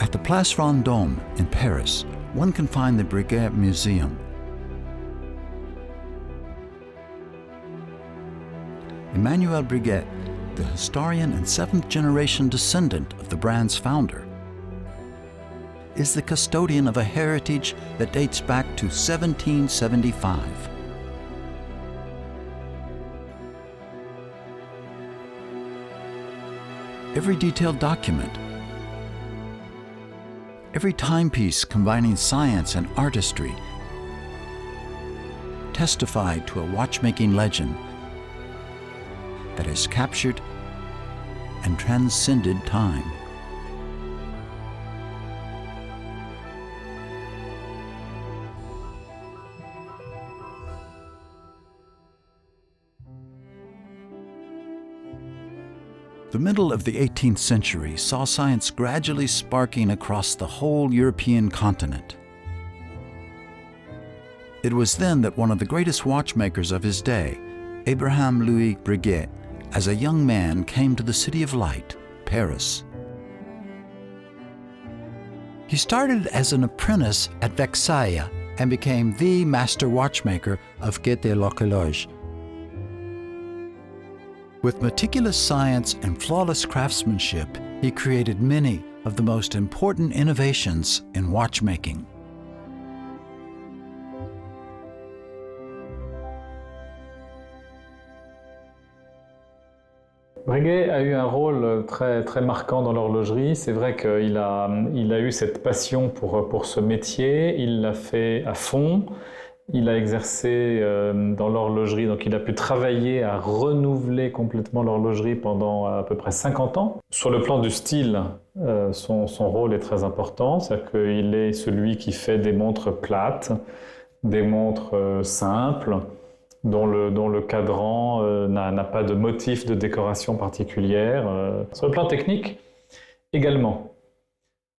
At the Place Vendôme in Paris, one can find the Breguet Museum. Emmanuel Breguet, the historian and seventh-generation descendant of the brand's founder, is the custodian of a heritage that dates back to 1775. Every detailed document, every timepiece combining science and artistry testified to a watchmaking legend that has captured and transcended time. The middle of the 18th century saw science gradually sparking across the whole European continent. It was then that one of the greatest watchmakers of his day, Abraham Louis Breguet, as a young man came to the City of Light, Paris. He started as an apprentice at Versailles and became the master watchmaker of Quai de l'Horloge. With meticulous science and flawless craftsmanship, he created many of the most important innovations in watchmaking. Breguet a eu un rôle très marquant dans l'horlogerie. C'est vrai qu'il a eu cette passion pour ce métier, il l'a fait à fond. Il a exercé dans l'horlogerie, donc il a pu travailler à renouveler complètement l'horlogerie pendant à peu près 50 ans. Sur le plan du style, son rôle est très important, c'est-à-dire qu'il est celui qui fait des montres plates, des montres simples, dont le cadran n'a pas de motif de décoration particulière. Sur le plan technique, également.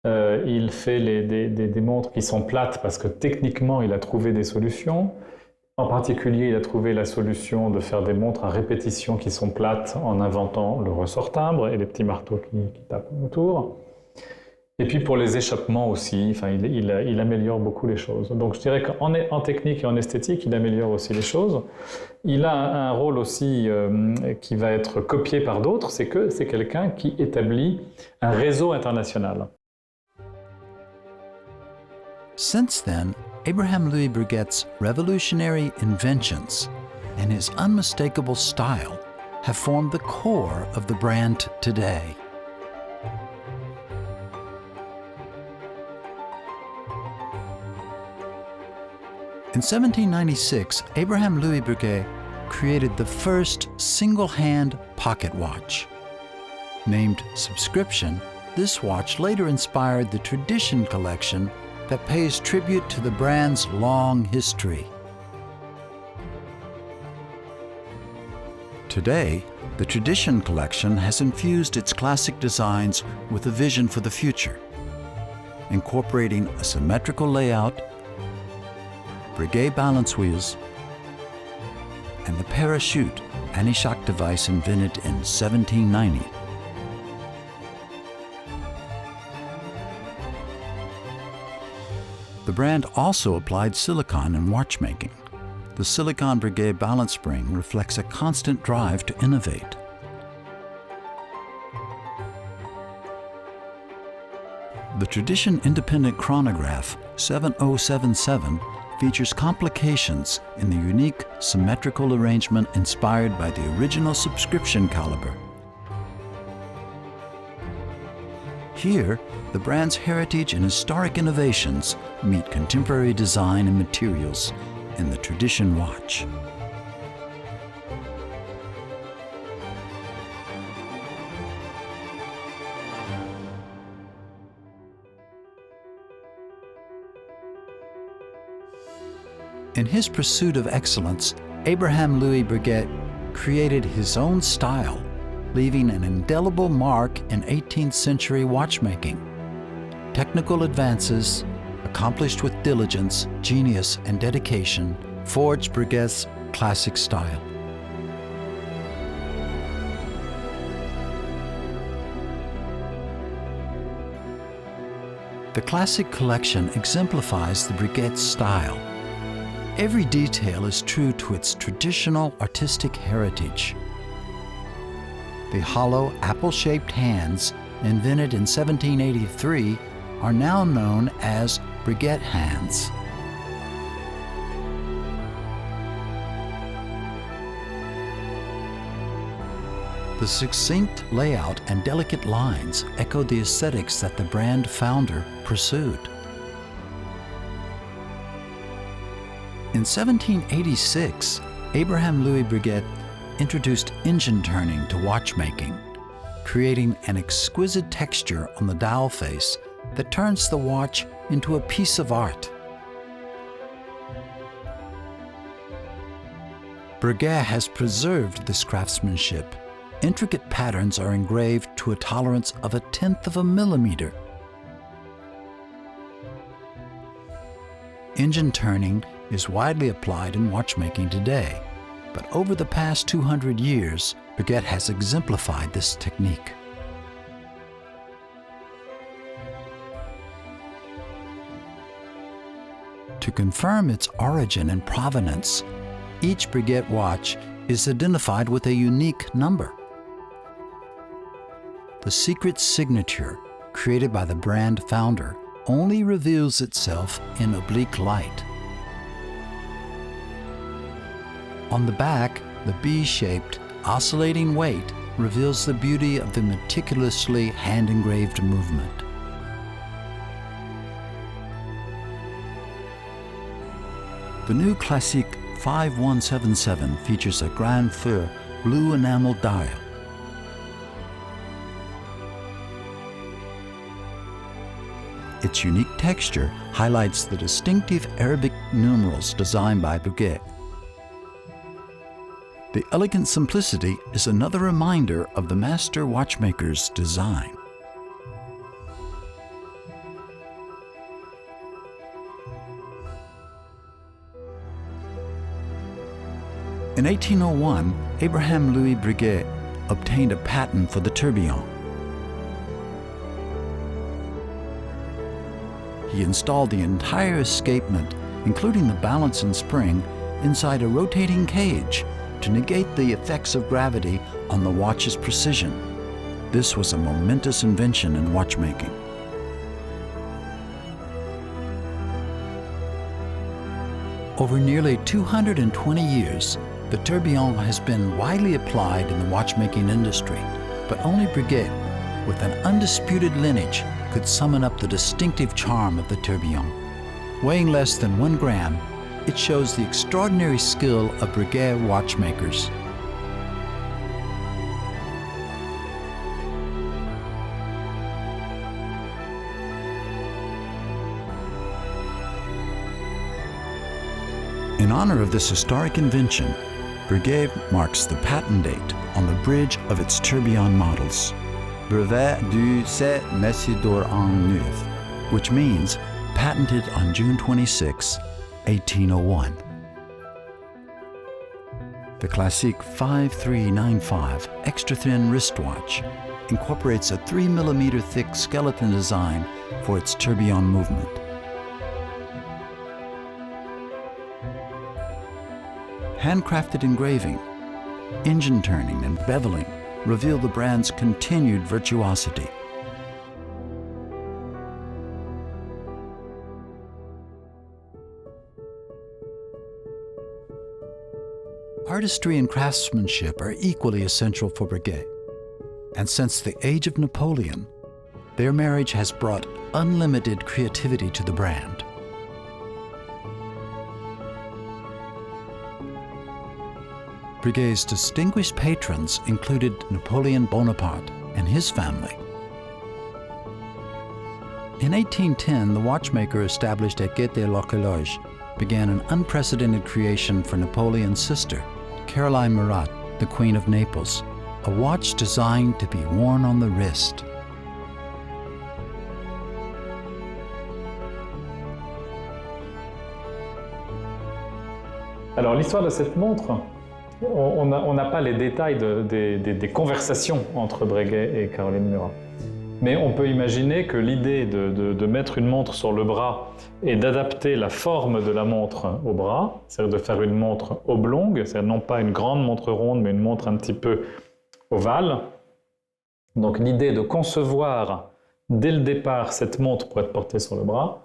Il fait des montres qui sont plates parce que techniquement il a trouvé des solutions. En particulier, il a trouvé la solution de faire des montres à répétition qui sont plates en inventant le ressort-timbre et les petits marteaux qui tapent autour. Et puis pour les échappements aussi, enfin, il améliore beaucoup les choses. Donc je dirais qu'en technique et en esthétique, il améliore aussi les choses. Il a un rôle aussi qui va être copié par d'autres, c'est que c'est quelqu'un qui établit un réseau international. Since then, Abraham Louis Breguet's revolutionary inventions and his unmistakable style have formed the core of the brand today. In 1796, Abraham Louis Breguet created the first single-hand pocket watch. Named Subscription, this watch later inspired the Tradition collection that pays tribute to the brand's long history. Today, the Tradition collection has infused its classic designs with a vision for the future, incorporating a symmetrical layout, Breguet balance wheels, and the parachute anti-shock device invented in 1790. The brand also applied silicon in watchmaking. The silicon Breguet balance spring reflects a constant drive to innovate. The Tradition independent chronograph 7077 features complications in the unique symmetrical arrangement inspired by the original Subscription caliber. Here, the brand's heritage and historic innovations meet contemporary design and materials in the Tradition watch. In his pursuit of excellence, Abraham Louis Breguet created his own style, leaving an indelible mark in 18th century watchmaking. Technical advances, accomplished with diligence, genius, and dedication, forged Breguet's classic style. The classic collection exemplifies the Breguet style. Every detail is true to its traditional artistic heritage. The hollow apple-shaped hands, invented in 1783, are now known as Breguet hands. The succinct layout and delicate lines echo the aesthetics that the brand founder pursued. In 1786, Abraham Louis Breguet introduced engine turning to watchmaking, creating an exquisite texture on the dial face that turns the watch into a piece of art. Breguet has preserved this craftsmanship. Intricate patterns are engraved to a tolerance of 1/10 of a millimeter. Engine turning is widely applied in watchmaking today, but over the past 200 years, Breguet has exemplified this technique. To confirm its origin and provenance, each Breguet watch is identified with a unique number. The secret signature, created by the brand founder, only reveals itself in oblique light. On the back, the B-shaped, oscillating weight reveals the beauty of the meticulously hand-engraved movement. The new Classique 5177 features a Grand Feu blue enamel dial. Its unique texture highlights the distinctive Arabic numerals designed by Breguet. The elegant simplicity is another reminder of the master watchmaker's design. In 1801, Abraham Louis Breguet obtained a patent for the tourbillon. He installed the entire escapement, including the balance and spring, inside a rotating cage to negate the effects of gravity on the watch's precision. This was a momentous invention in watchmaking. Over nearly 220 years, the tourbillon has been widely applied in the watchmaking industry, but only Breguet, with an undisputed lineage, could summon up the distinctive charm of the tourbillon. Weighing less than 1 gram, it shows the extraordinary skill of Breguet watchmakers. In honor of this historic invention, Breguet marks the patent date on the bridge of its tourbillon models. Brevet du 7 Messidor en Neuf, which means patented on June 26, 1801. The Classique 5395 extra-thin wristwatch incorporates a 3 mm thick skeleton design for its tourbillon movement. Handcrafted engraving, engine turning, and beveling reveal the brand's continued virtuosity. Artistry and craftsmanship are equally essential for Breguet, and since the age of Napoleon, their marriage has brought unlimited creativity to the brand. Breguet's distinguished patrons included Napoleon Bonaparte and his family. In 1810, the watchmaker established at Gaîté-l'Horloge began an unprecedented creation for Napoleon's sister, Caroline Murat, the Queen of Naples, a watch designed to be worn on the wrist. Alors l'histoire de cette montre, on n'a pas les détails des conversations entre Breguet et Caroline Murat. Mais on peut imaginer que l'idée de mettre une montre sur le bras et d'adapter la forme de la montre au bras, c'est-à-dire de faire une montre oblongue, c'est-à-dire non pas une grande montre ronde, mais une montre un petit peu ovale. Donc l'idée de concevoir dès le départ cette montre pour être portée sur le bras,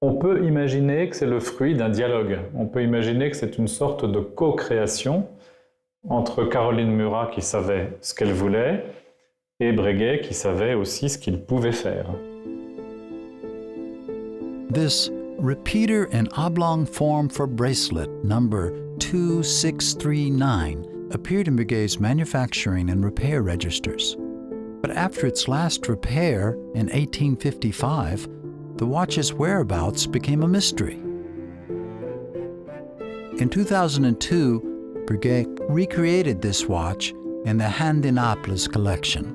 on peut imaginer que c'est le fruit d'un dialogue. On peut imaginer que c'est une sorte de co-création entre Caroline Murat qui savait ce qu'elle voulait et Breguet qui savait aussi ce qu'il pouvait faire. This repeater and oblong form for bracelet number 2639 appeared in Breguet's manufacturing and repair registers. But after its last repair in 1855, the watch's whereabouts became a mystery. In 2002, Breguet recreated this watch in the Handinaples collection.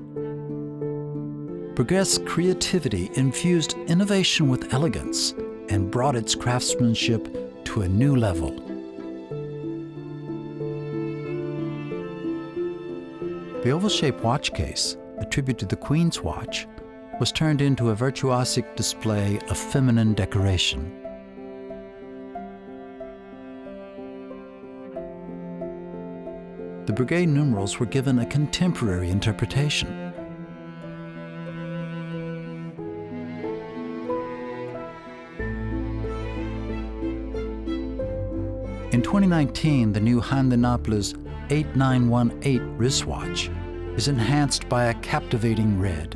Breguet's creativity infused innovation with elegance and brought its craftsmanship to a new level. The oval-shaped watch case, a tribute to the Queen's watch, was turned into a virtuosic display of feminine decoration. The Breguet numerals were given a contemporary interpretation. In 2019, the new Handinaples 8918 wristwatch is enhanced by a captivating red.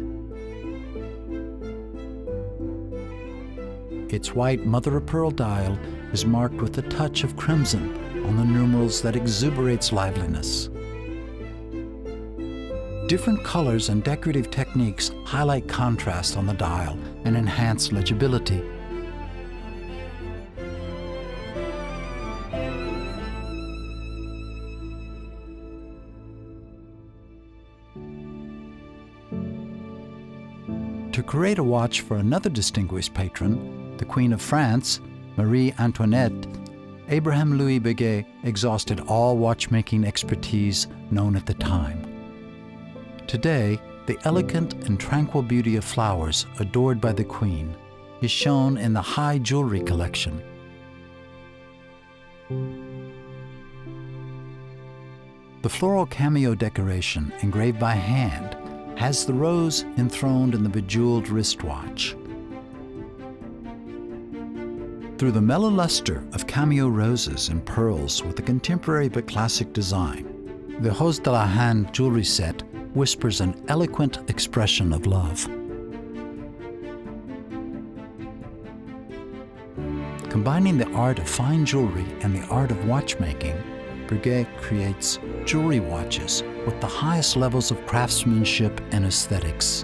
Its white mother-of-pearl dial is marked with a touch of crimson on the numerals that exuberates liveliness. Different colors and decorative techniques highlight contrast on the dial and enhance legibility. To create a watch for another distinguished patron, the Queen of France, Marie Antoinette, Abraham Louis Breguet exhausted all watchmaking expertise known at the time. Today, the elegant and tranquil beauty of flowers adored by the Queen is shown in the high jewelry collection. The floral cameo decoration engraved by hand has the rose enthroned in the bejeweled wristwatch. Through the mellow luster of cameo roses and pearls with a contemporary but classic design, the Rose de la Hand jewelry set whispers an eloquent expression of love. Combining the art of fine jewelry and the art of watchmaking, Breguet creates jewelry watches with the highest levels of craftsmanship and aesthetics.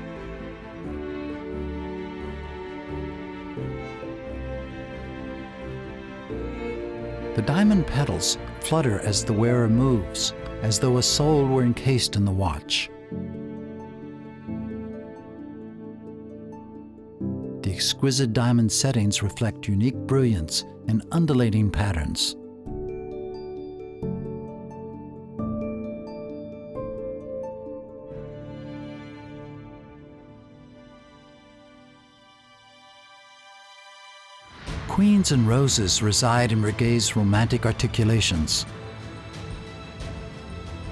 The diamond petals flutter as the wearer moves, as though a soul were encased in the watch. The exquisite diamond settings reflect unique brilliance and undulating patterns. Queens and roses reside in Breguet's romantic articulations,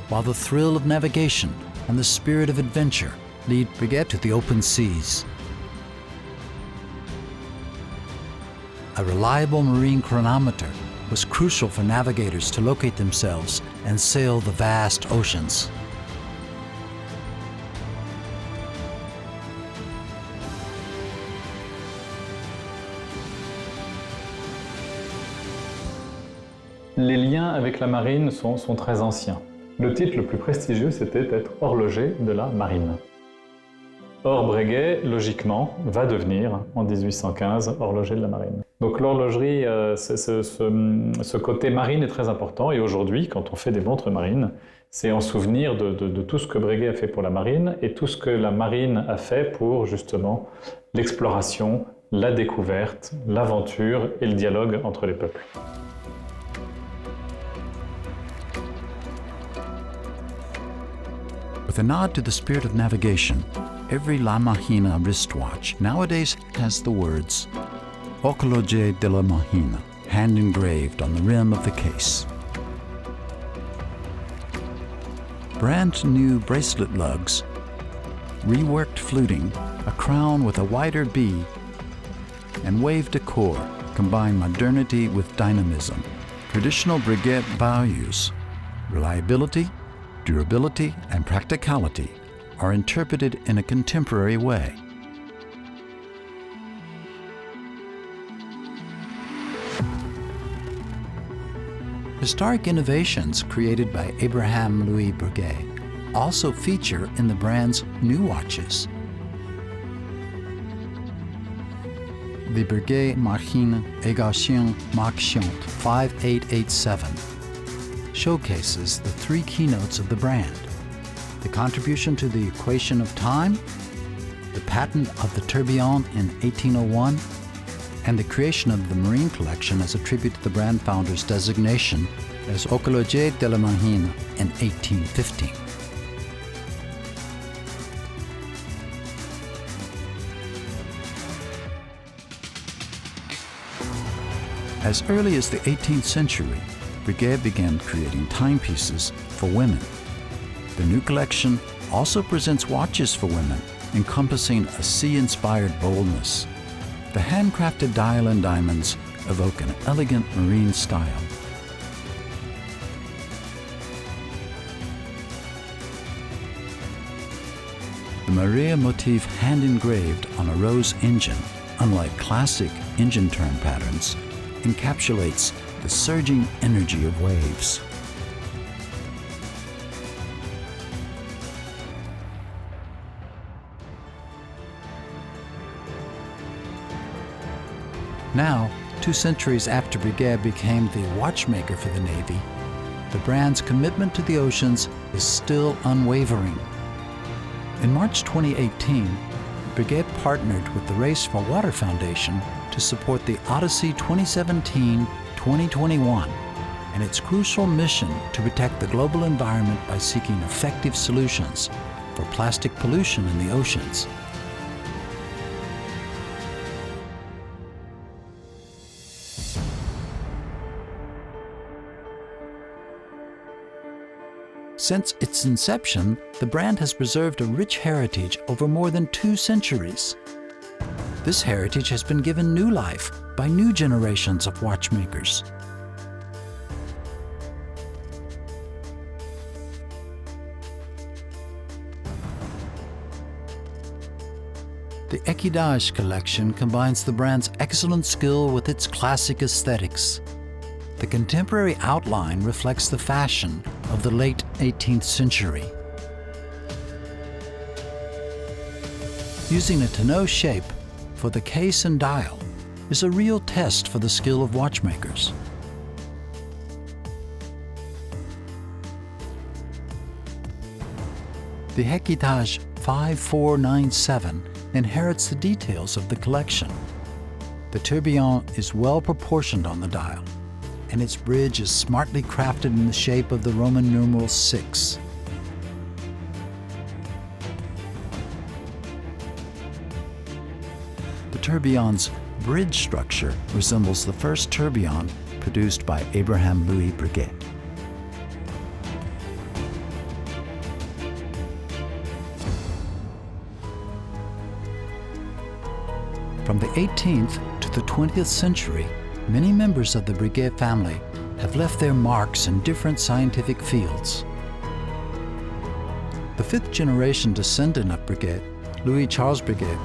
while the thrill of navigation and the spirit of adventure lead Breguet to the open seas. A reliable marine chronometer was crucial for navigators to locate themselves and sail the vast oceans. Les liens avec la marine sont très anciens. Le titre le plus prestigieux, c'était d'être horloger de la marine. Or, Breguet, logiquement, va devenir, en 1815, horloger de la marine. Donc l'horlogerie, ce côté marine est très important. Et aujourd'hui, quand on fait des montres marines, c'est en souvenir de tout ce que Breguet a fait pour la marine et tout ce que la marine a fait pour, justement, l'exploration, la découverte, l'aventure et le dialogue entre les peuples. With a nod to the spirit of navigation, Every La Mahina wristwatch nowadays has the words Horology de la Mahina hand engraved on the rim of the case. Brand new bracelet lugs, reworked fluting, a crown with a wider B, and wave decor combine modernity with dynamism. Traditional Breguet values, reliability, durability, and practicality, are interpreted in a contemporary way. Historic innovations created by Abraham Louis Breguet also feature in the brand's new watches. The Breguet Machine Aviation Marchant 5887 showcases the three keynotes of the brand: the contribution to the equation of time, the patent of the tourbillon in 1801, and the creation of the Marine Collection as a tribute to the brand founder's designation as Horologe de la Marine in 1815. As early as the 18th century, Breguet began creating timepieces for women. The new collection also presents watches for women, encompassing a sea-inspired boldness. The handcrafted dial and diamonds evoke an elegant marine style. The Maria motif hand-engraved on a rose engine, unlike classic engine turn patterns, encapsulates the surging energy of waves. Now, 2 centuries after Breguet became the watchmaker for the Navy, the brand's commitment to the oceans is still unwavering. In March 2018, Breguet partnered with the Race for Water Foundation to support the Odyssey 2017-2021 and its crucial mission to protect the global environment by seeking effective solutions for plastic pollution in the oceans. Since its inception, the brand has preserved a rich heritage over more than 2 centuries. This heritage has been given new life by new generations of watchmakers. The Equidage collection combines the brand's excellent skill with its classic aesthetics. The contemporary outline reflects the fashion of the late 18th century. Using a tonneau shape for the case and dial is a real test for the skill of watchmakers. The Equidage 5497 inherits the details of the collection. The tourbillon is well proportioned on the dial, and its bridge is smartly crafted in the shape of the Roman numeral 6. The tourbillon's bridge structure resembles the first tourbillon produced by Abraham Louis Breguet. From the 18th to the 20th century, many members of the Breguet family have left their marks in different scientific fields. The 5th generation descendant of Breguet, Louis Charles Breguet,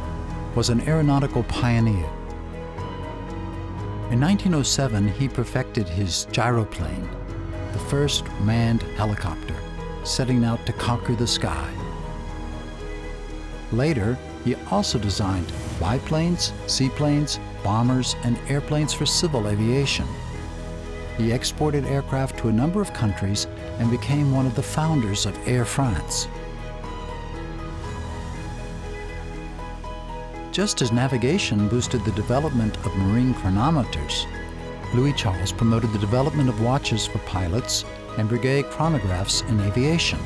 was an aeronautical pioneer. In 1907, he perfected his gyroplane, the first manned helicopter, setting out to conquer the sky. Later, he also designed biplanes, seaplanes, bombers, and airplanes for civil aviation. He exported aircraft to a number of countries and became one of the founders of Air France. Just as navigation boosted the development of marine chronometers, Louis Charles promoted the development of watches for pilots and Breguet chronographs in aviation.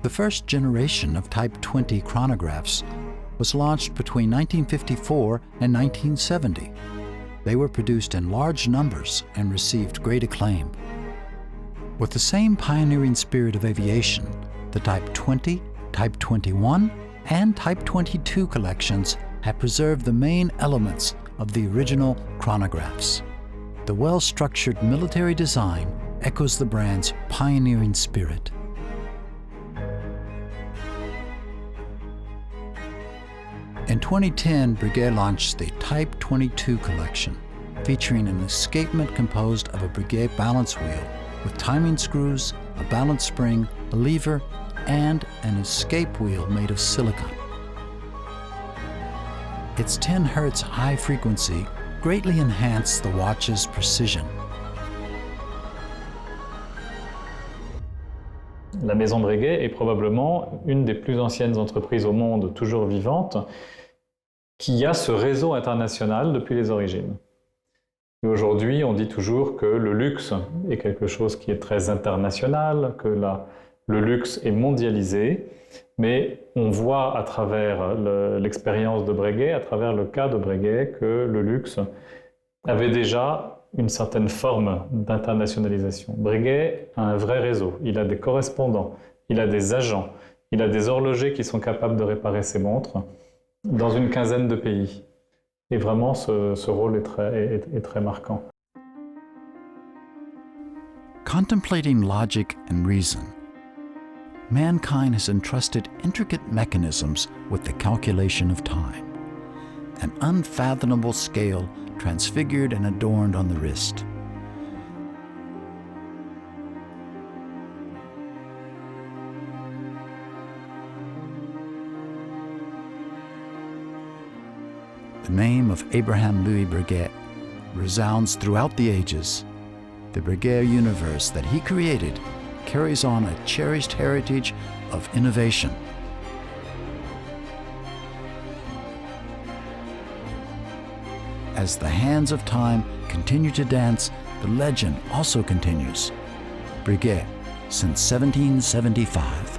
The first generation of Type 20 chronographs was launched between 1954 and 1970. They were produced in large numbers and received great acclaim. With the same pioneering spirit of aviation, the Type 20, Type 21, and Type 22 collections have preserved the main elements of the original chronographs. The well-structured military design echoes the brand's pioneering spirit. In 2010, Breguet launched the Type 22 collection, featuring an escapement composed of a Breguet balance wheel with timing screws, a balance spring, a lever, and an escape wheel made of silicon. Its 10 Hz high frequency greatly enhanced the watch's precision. La maison Breguet est probablement une des plus anciennes entreprises au monde toujours vivante qui a ce réseau international depuis les origines. Et aujourd'hui, on dit toujours que le luxe est quelque chose qui est très international, que le luxe est mondialisé, mais on voit à travers l'expérience de Breguet, à travers le cas de Breguet, que le luxe avait déjà une certaine forme d'internationalisation. Breguet a un vrai réseau, il a des correspondants, il a des agents, il a des horlogers qui sont capables de réparer ses montres dans une quinzaine de pays. Et vraiment, ce rôle est très marquant. Contemplating logic and reason, mankind has entrusted intricate mechanisms with the calculation of time, an unfathomable scale transfigured and adorned on the wrist. The name of Abraham Louis Breguet resounds throughout the ages. The Breguet universe that he created carries on a cherished heritage of innovation. As the hands of time continue to dance, the legend also continues. Breguet, since 1775.